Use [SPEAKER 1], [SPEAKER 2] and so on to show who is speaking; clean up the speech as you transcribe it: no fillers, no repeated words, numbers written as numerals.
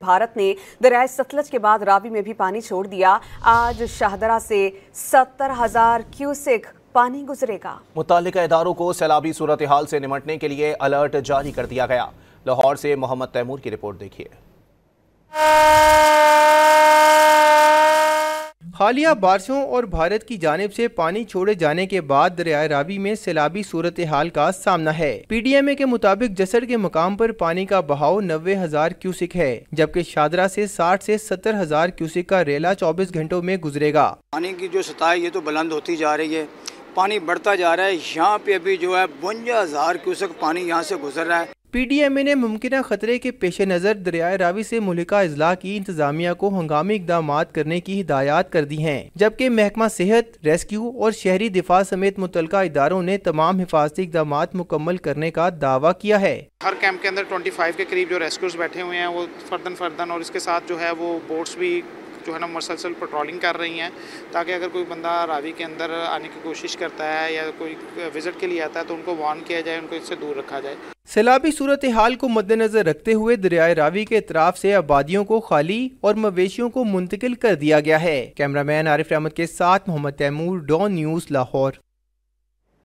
[SPEAKER 1] भारत ने दरियाए सतलज के बाद रावी में भी पानी छोड़ दिया। आज शाहदरा से 70,000 क्यूसेक पानी गुजरेगा।
[SPEAKER 2] मुताल्लिका इदारों को सैलाबी सूरत हाल से निमटने के लिए अलर्ट जारी कर दिया गया। लाहौर से मोहम्मद तैमूर की रिपोर्ट देखिए।
[SPEAKER 3] हालिया बारिशों और भारत की जानिब से पानी छोड़े जाने के बाद दरियाए रावी में सैलाबी सूरत हाल का सामना है। PDMA के मुताबिक जसड़ के मकाम पर पानी का बहाव 90,000 क्यूसिक है, जबकि शादरा से 60 से 70,000 क्यूसिक का रेला 24 घंटों में गुजरेगा।
[SPEAKER 4] पानी की जो सतह ये तो बुलंद होती जा रही है, पानी बढ़ता जा रहा है। यहाँ पे अभी जो है 52,000 क्यूसेक पानी यहाँ से गुजर रहा है।
[SPEAKER 3] PDMA ने मुमकिन खतरे के पेश नज़र दरियाए रावी से मुल्का अजला की इंतजामिया को हंगामी इकदामात करने की हिदायत कर दी हैं, जबकि महकमा सेहत, रेस्क्यू और शहरी दिफा समेत मुतलका इदारों ने तमाम हिफाजती इकदामात मुकम्मल करने का दावा किया है।
[SPEAKER 5] हर कैंप के अंदर 25 के करीब जो रेस्क्यूज बैठे हुए हैं वो फर्दन और इसके साथ जो है वो बोट्स भी जो है ना मुसलसल पेट्रोलिंग कर रही हैं, ताकि अगर कोई बंदा रावी के अंदर आने की कोशिश करता है या कोई विजिट के लिए आता है तो उनको वार्न किया जाए, उनको इससे दूर रखा जाए।
[SPEAKER 3] सैलाबी सूरत हाल को मद्देनजर रखते हुए दरियाए रावी के इतराफ से आबादियों को खाली और मवेशियों को मुंतकिल कर दिया गया है। कैमरामैन आरिफ अहमद के साथ मोहम्मद तैमूर, डॉन न्यूज़, लाहौर।